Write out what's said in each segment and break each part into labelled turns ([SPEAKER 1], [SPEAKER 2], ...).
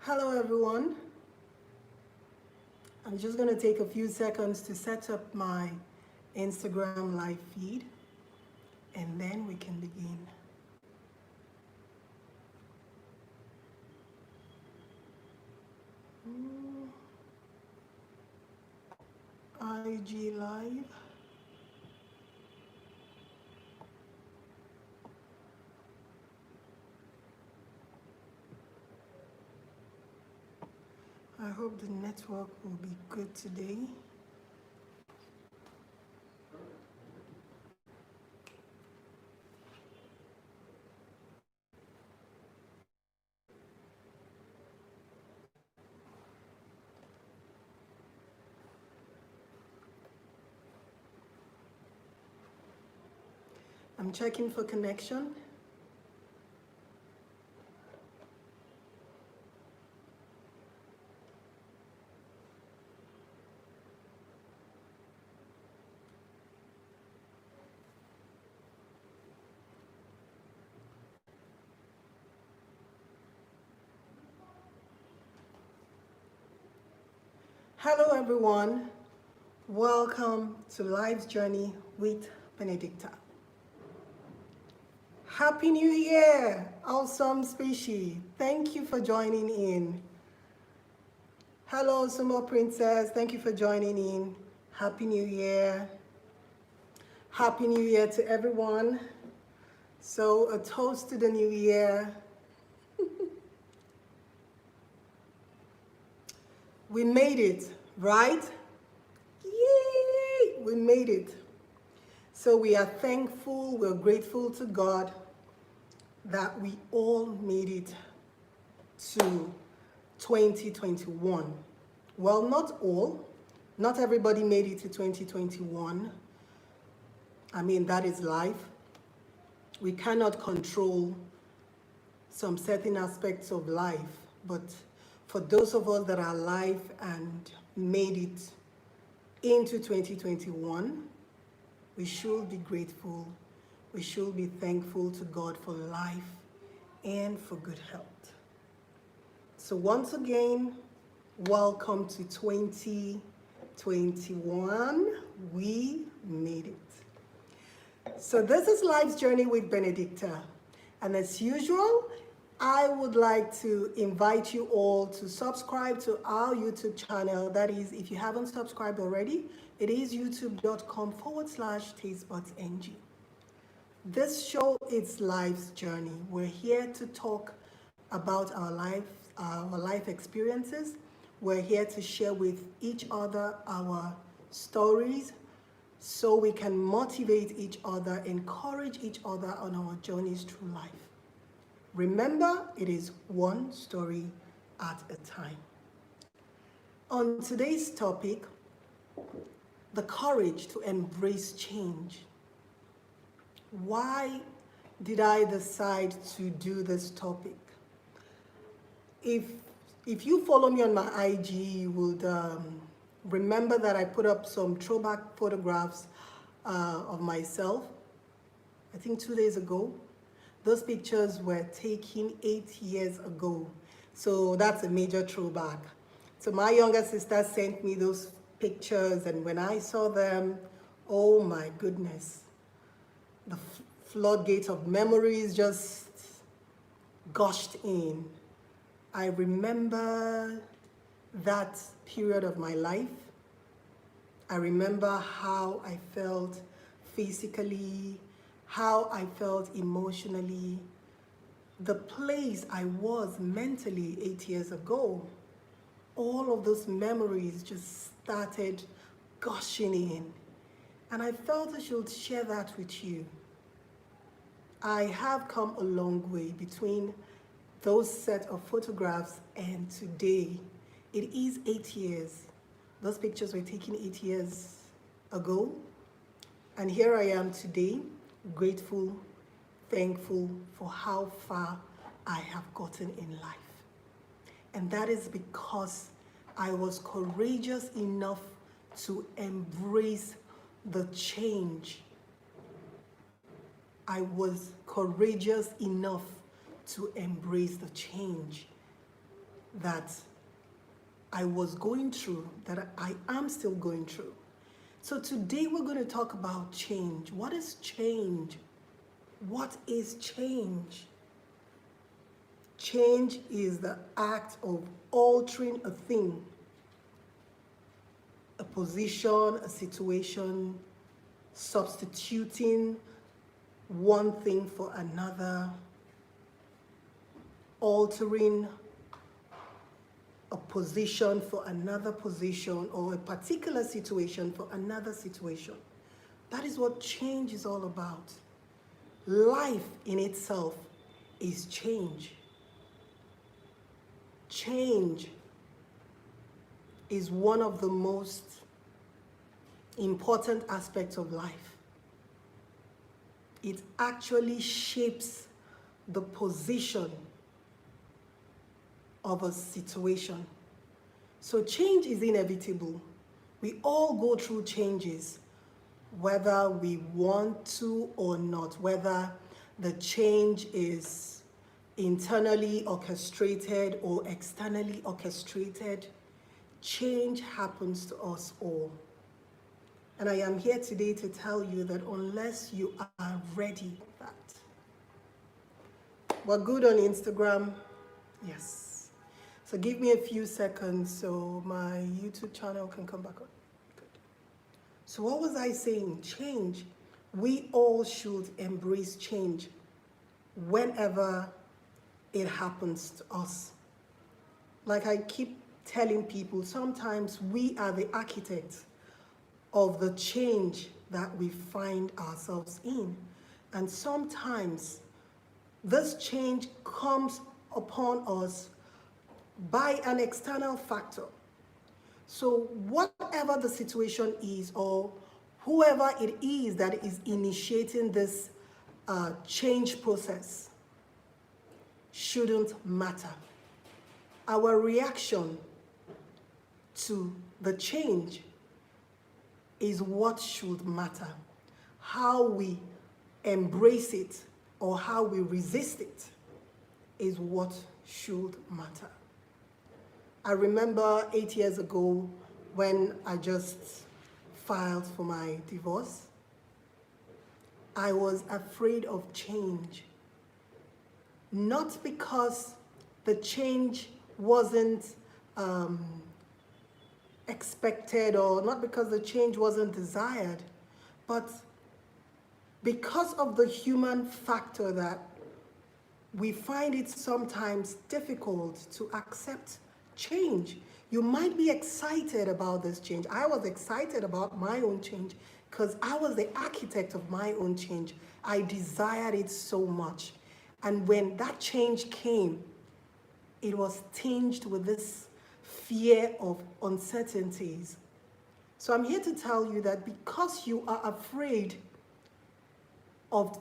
[SPEAKER 1] Hello everyone. I'm just going to take a few seconds to set up my Instagram live feed and then we can begin. IG live. I hope the network will be good today. I'm checking for connection. Hello everyone. Welcome to Life's Journey with Benedicta. Happy New Year, awesome species. Thank you for joining in. Hello, Sumo Princess. Thank you for joining in. Happy New Year. Happy New Year to everyone. So a toast to the new year. We made it, right? Yay! We made it. So we are thankful, we're grateful to God that we all made it to 2021. Well, not all. Not everybody made it to 2021. I mean, that is life. We cannot control some certain aspects of life, but for those of us that are alive and made it into 2021, we should be grateful. We should be thankful to God for life and for good health. So once again, welcome to 2021. We made it. So this is Life's Journey with Benedicta. And as usual, I would like to invite you all to subscribe to our YouTube channel. That is, if you haven't subscribed already, it is youtube.com/Tastebudzng. This show is Life's Journey. We're here to talk about our life experiences. We're here to share with each other our stories so we can motivate each other, encourage each other on our journeys through life. Remember, it is one story at a time. On today's topic, the courage to embrace change. Why did I decide to do this topic? If you follow me on my IG, you would remember that I put up some throwback photographs of myself, I think 2 days ago. Those pictures were taken 8 years ago. So that's a major throwback. So my younger sister sent me those pictures, and when I saw them, oh my goodness, the floodgates of memories just gushed in. I remember that period of my life. I remember how I felt physically, how I felt emotionally, the place I was mentally 8 years ago. All of those memories just started gushing in. And I felt I should share that with you. I have come a long way between those set of photographs and today. It is 8 years. Those pictures were taken 8 years ago. And here I am today, grateful, thankful for how far I have gotten in life. And that is because I was courageous enough to embrace the change. I was courageous enough to embrace the change. that I was going through, that I am still going through. So today we're going to talk about change. What is change? What is change? Change is the act of altering a thing, a position, a situation, substituting one thing for another, altering a position for another position, or a particular situation for another situation. That is what change is all about. Life in itself is change. Change is one of the most important aspects of life. It actually shapes the position of a situation. So change is inevitable. We all go through changes, whether we want to or not, whether the change is internally orchestrated or externally orchestrated. Change happens to us all. And I am here today to tell you that unless you are ready for that. We're good on Instagram? Yes. So give me a few seconds so my YouTube channel can come back on. Good. So what was I saying? Change. We all should embrace change whenever it happens to us. Like I keep telling people, sometimes we are the architects of the change that we find ourselves in. And sometimes this change comes upon us by an external factor. So whatever the situation is, or whoever it is that is initiating this change process, shouldn't matter. Our reaction to the change is what should matter. How we embrace it or how we resist it is what should matter. I remember 8 years ago when I just filed for my divorce. I was afraid of change. Not because the change wasn't expected, or not because the change wasn't desired, but because of the human factor that we find it sometimes difficult to accept change. You might be excited about this change. I was excited about my own change because I was the architect of my own change. I desired it so much. And when that change came, it was tinged with this fear of uncertainties. So I'm here to tell you that because you are afraid of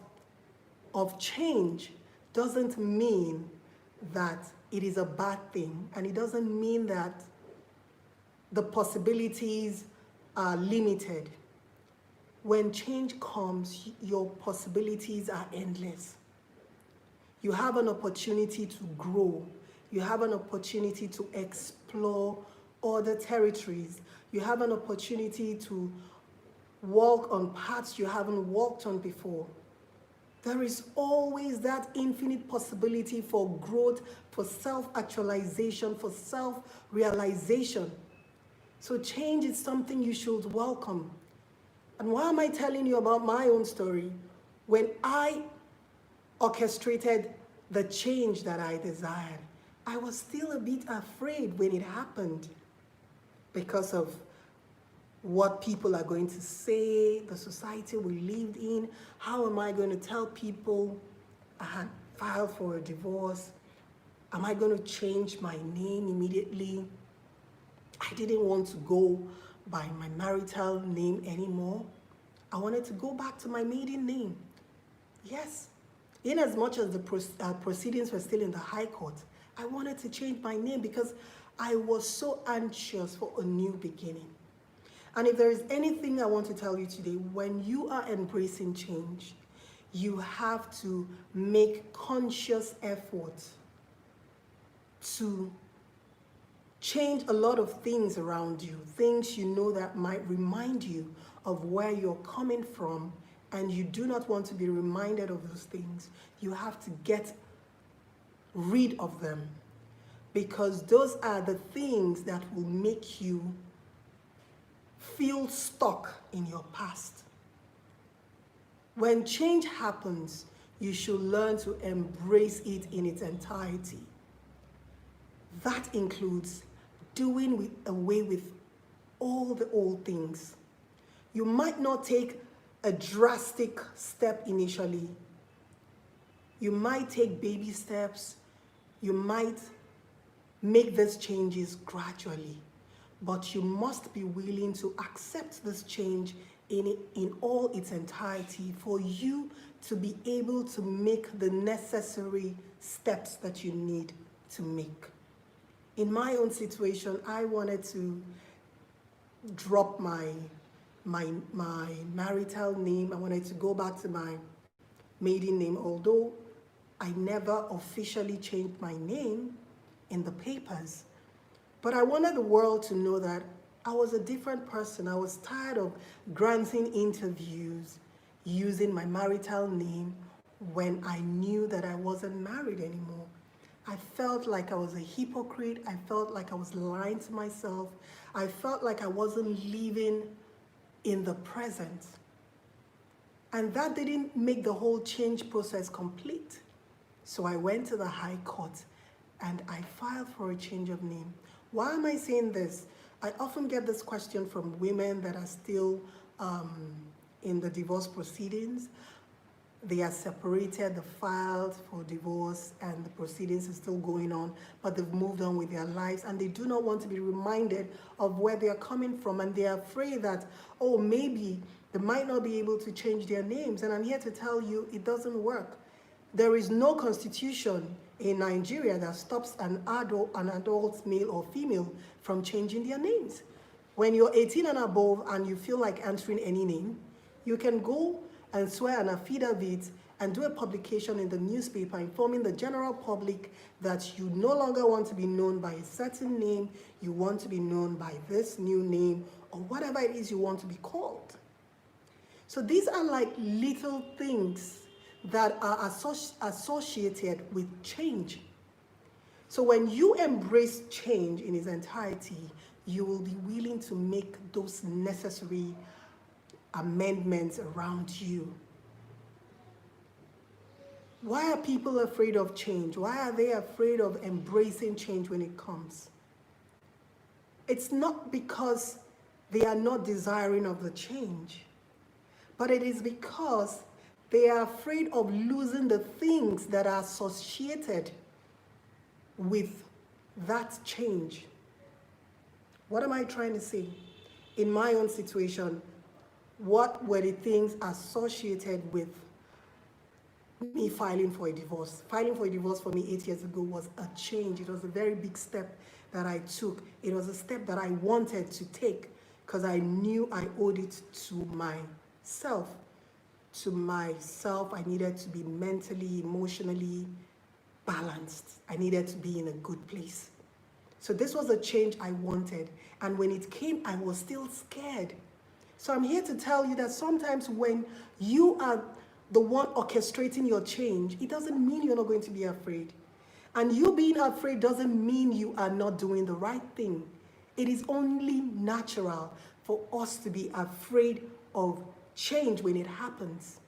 [SPEAKER 1] change doesn't mean that it is a bad thing, and it doesn't mean that the possibilities are limited. When change comes, your possibilities are endless. You have an opportunity to grow. You have an opportunity to explore other territories. You have an opportunity to walk on paths you haven't walked on before. There is always that infinite possibility for growth, for self-actualization, for self-realization. So change is something you should welcome. And why am I telling you about my own story? When I orchestrated the change that I desired, I was still a bit afraid when it happened because of what people are going to say, the society we lived in. How am I going to tell people I had filed for a divorce? Am I going to change my name immediately? I didn't want to go by my marital name anymore. I wanted to go back to my maiden name. Yes. In as much as the proceedings were still in the High Court, I wanted to change my name because I was so anxious for a new beginning. And if there is anything I want to tell you today, when you are embracing change, you have to make conscious effort to change a lot of things around you, things you know that might remind you of where you're coming from, and you do not want to be reminded of those things. You have to get rid of them, because those are the things that will make you feel stuck in your past. When change happens, you should learn to embrace it in its entirety. That includes doing away with all the old things. You might not take a drastic step initially. You might take baby steps. You might make these changes gradually. But you must be willing to accept this change in all its entirety for you to be able to make the necessary steps that you need to make. In my own situation, I wanted to drop my marital name. I wanted to go back to my maiden name, although I never officially changed my name in the papers. But I wanted the world to know that I was a different person. I was tired of granting interviews using my marital name when I knew that I wasn't married anymore. I felt like I was a hypocrite. I felt like I was lying to myself. I felt like I wasn't living in the present. And that didn't make the whole change process complete. So I went to the High Court and I filed for a change of name. Why am I saying this? I often get this question from women that are still in the divorce proceedings. They are separated, they filed for divorce, and the proceedings are still going on, but they've moved on with their lives, and they do not want to be reminded of where they are coming from, and they are afraid that, oh, maybe they might not be able to change their names. And I'm here to tell you, it doesn't work. There is no constitution in Nigeria that stops an adult male or female from changing their names. When you're 18 and above and you feel like answering any name, you can go and swear an affidavit and do a publication in the newspaper informing the general public that you no longer want to be known by a certain name, you want to be known by this new name, or whatever it is you want to be called. So these are like little things that are associated with change. So when you embrace change in its entirety, you will be willing to make those necessary amendments around you. Why are people afraid of change? Why are they afraid of embracing change when it comes? It's not because they are not desiring of the change, but it is because they are afraid of losing the things that are associated with that change. What am I trying to say? In my own situation, what were the things associated with me filing for a divorce? Filing for a divorce for me 8 years ago was a change. It was a very big step that I took. It was a step that I wanted to take because I knew I owed it to myself. I needed to be mentally, emotionally balanced. I needed to be in a good place. So this was a change I wanted. And when it came, I was still scared. So I'm here to tell you that sometimes when you are the one orchestrating your change, it doesn't mean you're not going to be afraid. And you being afraid doesn't mean you are not doing the right thing. It is only natural for us to be afraid of change when it happens.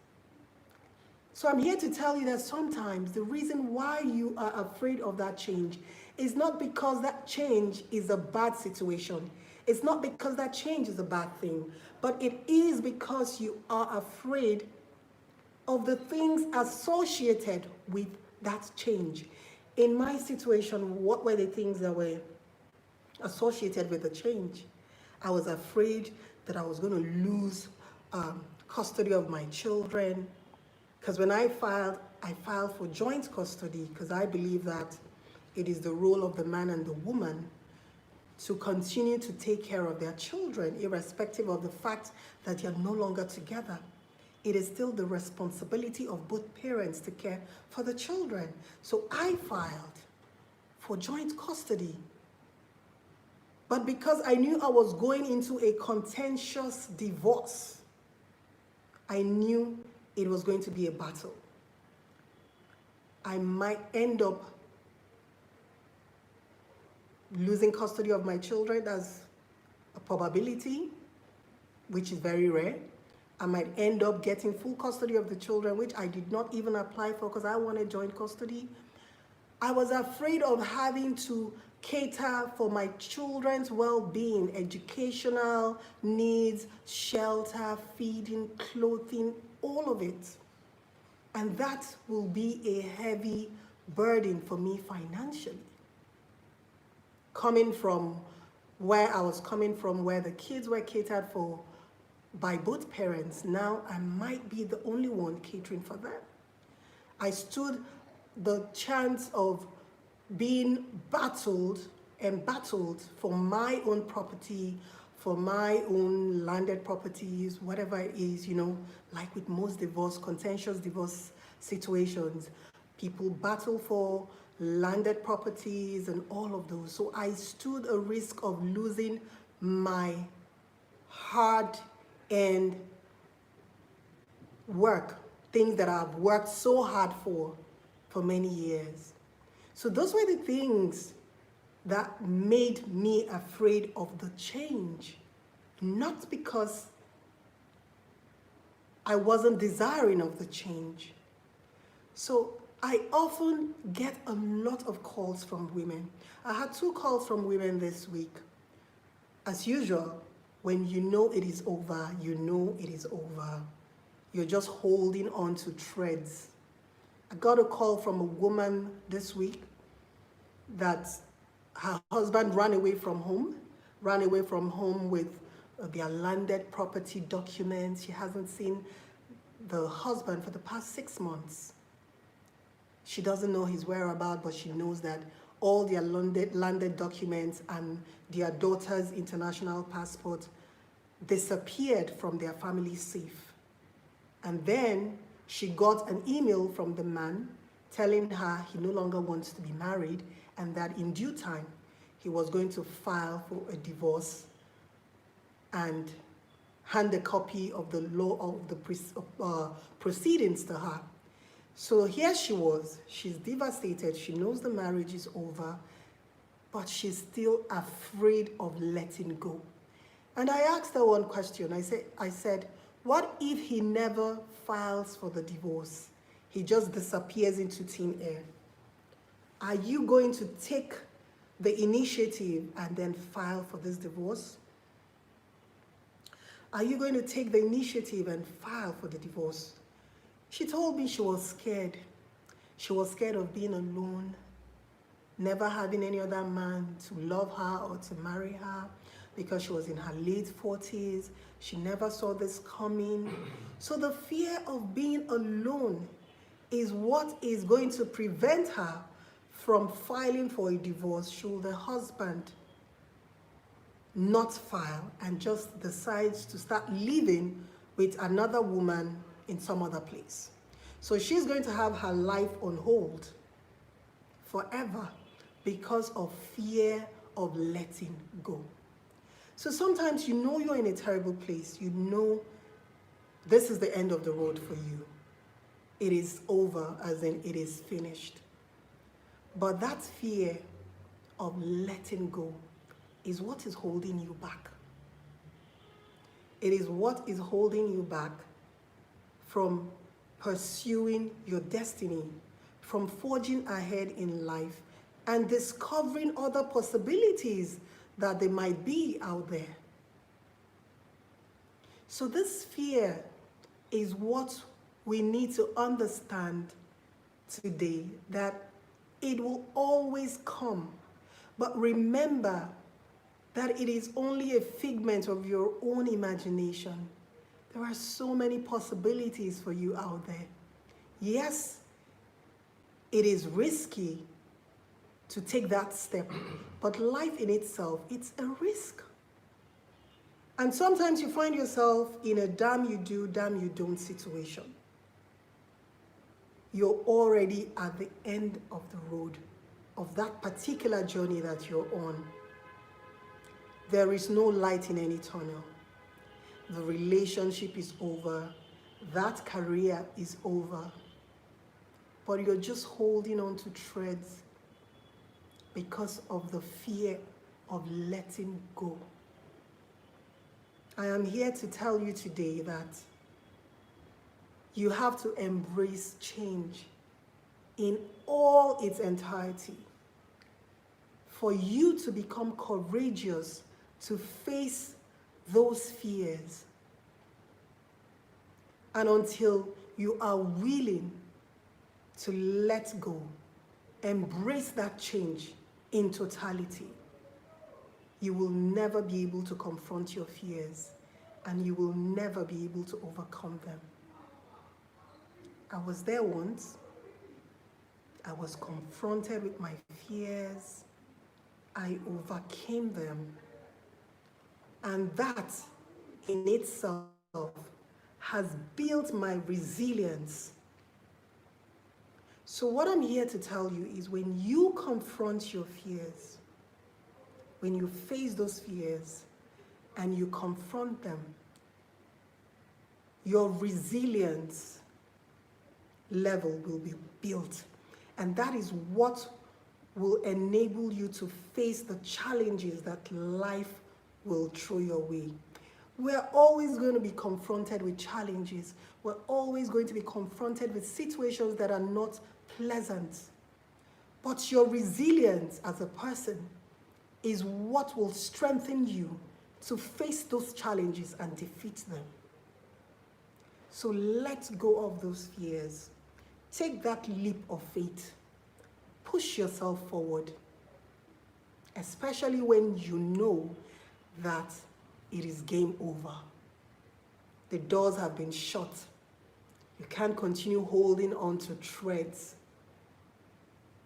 [SPEAKER 1] So I'm here to tell you that sometimes the reason why you are afraid of that change is not because that change is a bad situation. It's not because that change is a bad thing, but it is because you are afraid of the things associated with that change. In my situation, what were the things that were associated with the change? I was afraid that I was going to lose custody of my children, because when I filed for joint custody because I believe that it is the role of the man and the woman to continue to take care of their children, irrespective of the fact that they are no longer together. It is still the responsibility of both parents to care for the children. So I filed for joint custody. But because I knew I was going into a contentious divorce, I knew it was going to be a battle. I might end up losing custody of my children. That's a probability, which is very rare. I might end up getting full custody of the children, which I did not even apply for because I wanted joint custody. I was afraid of having to cater for my children's well-being, educational needs, shelter, feeding, clothing, all of it. And that will be a heavy burden for me financially. Coming from where I was coming from, where the kids were catered for by both parents, now I might be the only one catering for them. I stood the chance of being battled for my own property, for my own landed properties, whatever it is, like with most contentious divorce situations, people battle for landed properties and all of those. So I stood a risk of losing my hard-earned work, things that I've worked so hard for many years. So those were the things that made me afraid of the change, not because I wasn't desiring of the change. So I often get a lot of calls from women. I had 2 calls from women this week. As usual, when you know it is over, you know it is over. You're just holding on to threads. I got a call from a woman this week that her husband ran away from home with their landed property documents. She hasn't seen the husband for the past 6 months. She doesn't know his whereabouts, but she knows that all their landed documents and their daughter's international passport disappeared from their family safe. And then she got an email from the man telling her he no longer wants to be married and that in due time he was going to file for a divorce and hand a copy of the law of the proceedings to her. So here she was, she's devastated, she knows the marriage is over, but she's still afraid of letting go. And I asked her one question. I said, what if he never files for the divorce? He just disappears into thin air. Are you going to take the initiative and then file for this divorce? Are you going to take the initiative and file for the divorce? She told me she was scared. She was scared of being alone, never having any other man to love her or to marry her because she was in her late 40s. She never saw this coming. So the fear of being alone is what is going to prevent her from filing for a divorce should the husband not file and just decides to start living with another woman in some other place. So she's going to have her life on hold forever because of fear of letting go. So sometimes you know you're in a terrible place. You know this is the end of the road for you. It is over, as in it is finished. But that fear of letting go is what is holding you back. It is what is holding you back from pursuing your destiny, from forging ahead in life and discovering other possibilities that there might be out there. So this fear is what we need to understand today, that it will always come. But remember that it is only a figment of your own imagination. There are so many possibilities for you out there. Yes, it is risky to take that step, but life in itself, it's a risk. And sometimes you find yourself in a damn you do, damn you don't situation. You're already at the end of the road of that particular journey that you're on. There is no light in any tunnel. The relationship is over. That career is over. But you're just holding on to threads because of the fear of letting go. I am here to tell you today that you have to embrace change in all its entirety. For you to become courageous to face those fears. And until you are willing to let go, embrace that change in totality, you will never be able to confront your fears, and you will never be able to overcome them. I was there once. I was confronted with my fears. I overcame them. And that in itself has built my resilience. So what I'm here to tell you is, when you confront your fears, when you face those fears and you confront them, your resilience level will be built. And that is what will enable you to face the challenges that life will throw your way. We're always going to be confronted with challenges. We're always going to be confronted with situations that are not pleasant. But your resilience as a person is what will strengthen you to face those challenges and defeat them. So let go of those fears. Take that leap of faith. Push yourself forward, especially when you know that it is game over. The doors have been shut. You can't continue holding on to threads.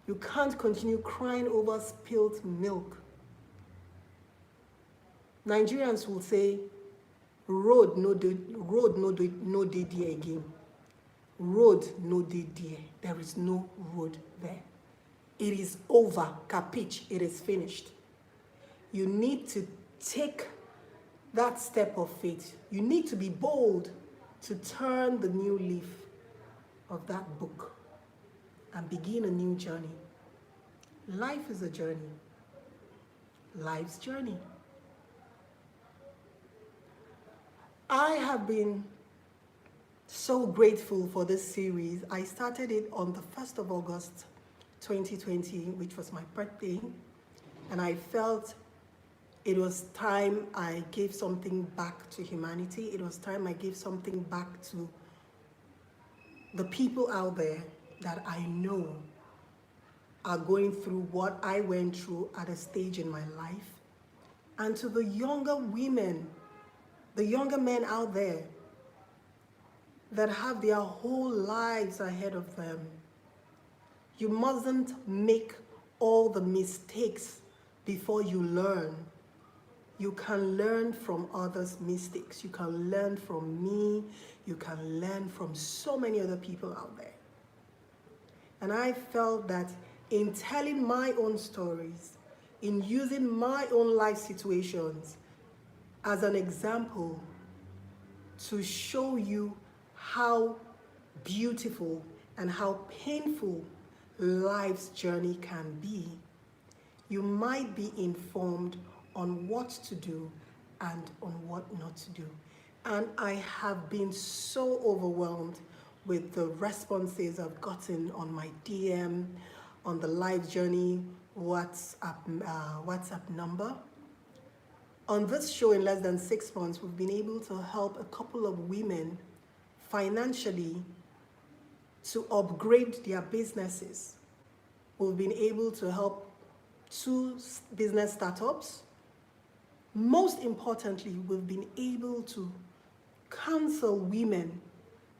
[SPEAKER 1] You can't continue crying over spilled milk. Nigerians will say, road no dey there again. Road no dey there. There is no road there. It is over. Capiche. It is finished. You need to take that step of faith. You need to be bold to turn the new leaf of that book and begin a new journey. Life is a journey. Life's journey. I have been so grateful for this series. I started it on the 1st of August 2020, which was my birthday, and I felt it was time I gave something back to humanity. It was time I gave something back to the people out there that I know are going through what I went through at a stage in my life, and to the younger women, the younger men out there that have their whole lives ahead of them. You mustn't make all the mistakes before you learn. You can learn from others' mistakes. You can learn from me. You can learn from so many other people out there. And I felt that in telling my own stories, in using my own life situations as an example to show you how beautiful and how painful life's journey can be, you might be informed on what to do and on what not to do. And I have been so overwhelmed with the responses I've gotten on my DM, on the life journey WhatsApp number. On this show, in less than 6 months, we've been able to help a couple of women financially to upgrade their businesses. We've been able to help 2 business startups. Most importantly, we've been able to counsel women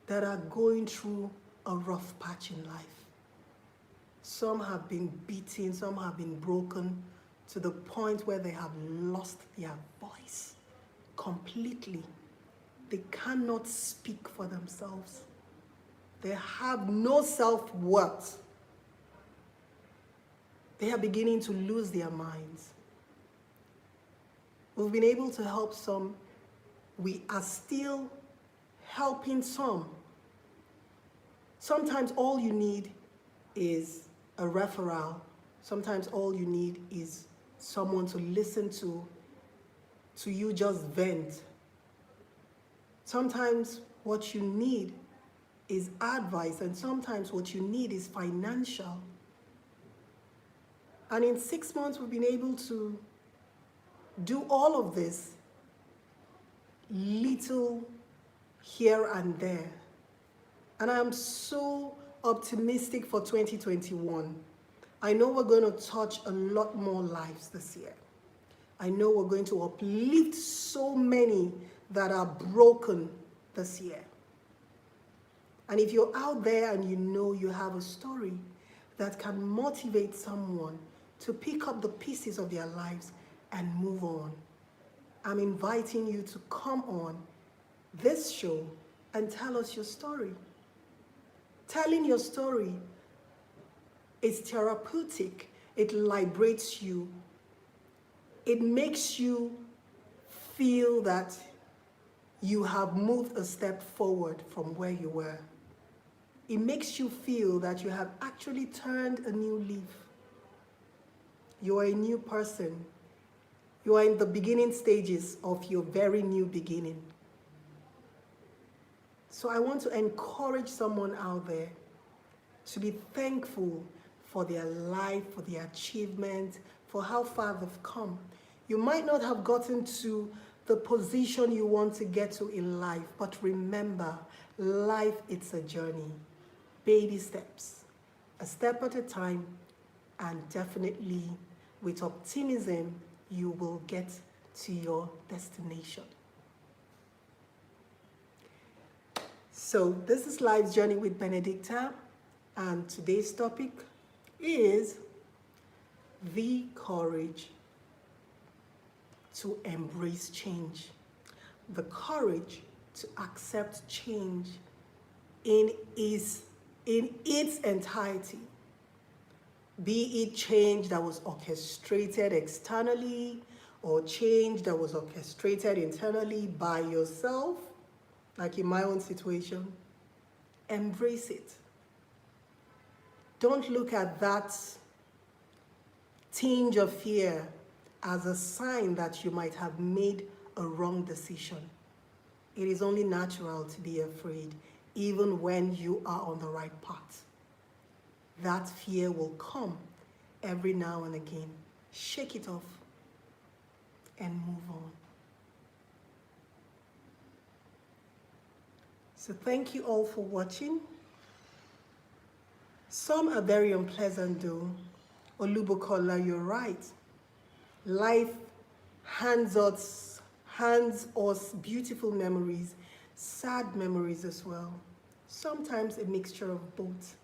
[SPEAKER 1] that are going through a rough patch in life. Some have been beaten, some have been broken to the point where they have lost their voice completely. They cannot speak for themselves. They have no self-worth. They are beginning to lose their minds. We've been able to help some. We are still helping some. Sometimes all you need is a referral. Sometimes all you need is someone to listen to you just vent. Sometimes what you need is advice, and sometimes what you need is financial. And in 6 months, we've been able to do all of this, little here and there. And I am so optimistic for 2021. I know we're going to touch a lot more lives this year. I know we're going to uplift so many that are broken this year. And if you're out there and you know you have a story that can motivate someone to pick up the pieces of their lives and move on, I'm inviting you to come on this show and tell us your story. Telling your story is therapeutic. It liberates you. It makes you feel that you have moved a step forward from where you were. It makes you feel that you have actually turned a new leaf. You are a new person. You are in the beginning stages of your very new beginning. So I want to encourage someone out there to be thankful for their life, for their achievement, for how far they've come. You might not have gotten to the position you want to get to in life, but remember, life, it's a journey. Baby steps, a step at a time, and definitely with optimism, you will get to your destination. So this is Life's Journey with Benedicta, and today's topic is the courage to embrace change. The courage to accept change in its entirety. Be it change that was orchestrated externally or change that was orchestrated internally by yourself, like in my own situation. Embrace it. Don't look at that tinge of fear as a sign that you might have made a wrong decision. It is only natural to be afraid, even when you are on the right path. That fear will come every now and again. Shake it off and move on. So thank you all for watching. Some are very unpleasant though. Olubukola, you're right. Life hands us beautiful memories, sad memories as well. Sometimes a mixture of both.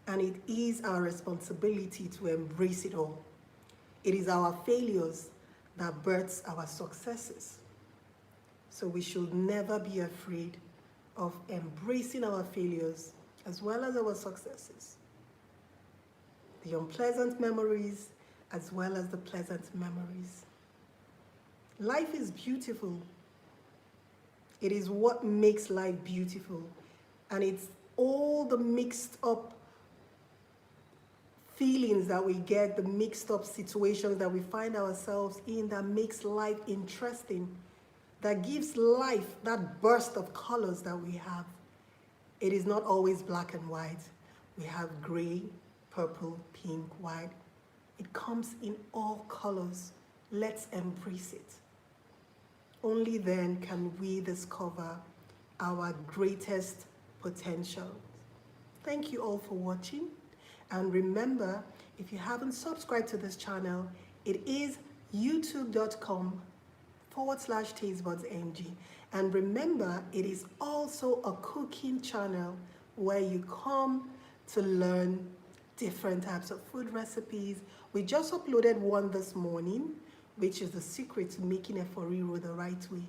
[SPEAKER 1] And it is our responsibility to embrace it all. It is our failures that births our successes. So we should never be afraid of embracing our failures as well as our successes. The unpleasant memories as well as the pleasant memories. Life is beautiful. It is what makes life beautiful. And it's all the mixed up feelings that we get, the mixed up situations that we find ourselves in that makes life interesting, that gives life that burst of colors that we have. It is not always black and white. We have gray, purple, pink, white. It comes in all colors. Let's embrace it. Only then can we discover our greatest potential. Thank you all for watching. And remember, if you haven't subscribed to this channel, it is youtube.com/tastebudzng. And remember, it is also a cooking channel where you come to learn different types of food recipes. We just uploaded one this morning, which is the secret to making eforiro the right way.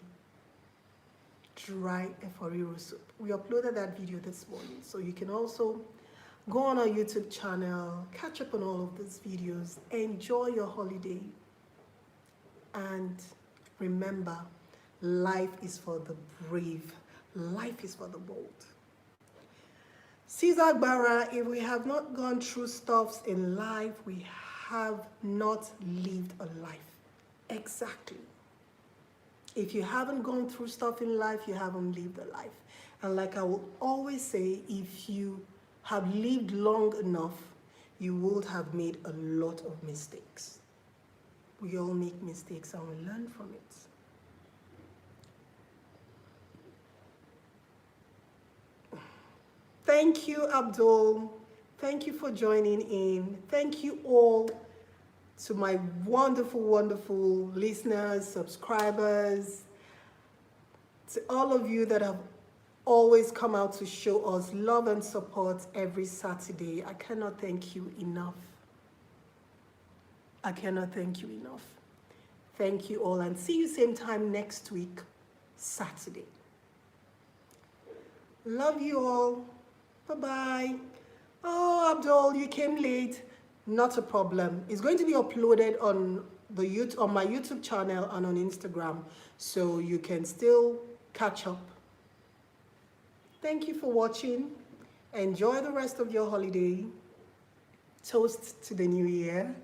[SPEAKER 1] Dry eforiro soup. We uploaded that video this morning, so you can also go on our YouTube channel, catch up on all of these videos, enjoy your holiday. And remember, life is for the brave. Life is for the bold. Caesar Bara, if we have not gone through stuffs in life, we have not lived a life. Exactly. If you haven't gone through stuff in life, you haven't lived a life. And like I will always say, if you have lived long enough, you would have made a lot of mistakes. We all make mistakes and we learn from it. Thank you, Abdul. Thank you for joining in. Thank you all to my wonderful, wonderful listeners, subscribers, to all of you that have always come out to show us love and support every Saturday. I cannot thank you enough. I cannot thank you enough. Thank you all, and see you same time next week, Saturday. Love you all. Bye-bye. Oh, Abdul, you came late. Not a problem. It's going to be uploaded on my YouTube channel and on Instagram, so you can still catch up. Thank you for watching. Enjoy the rest of your holiday. Toast to the new year.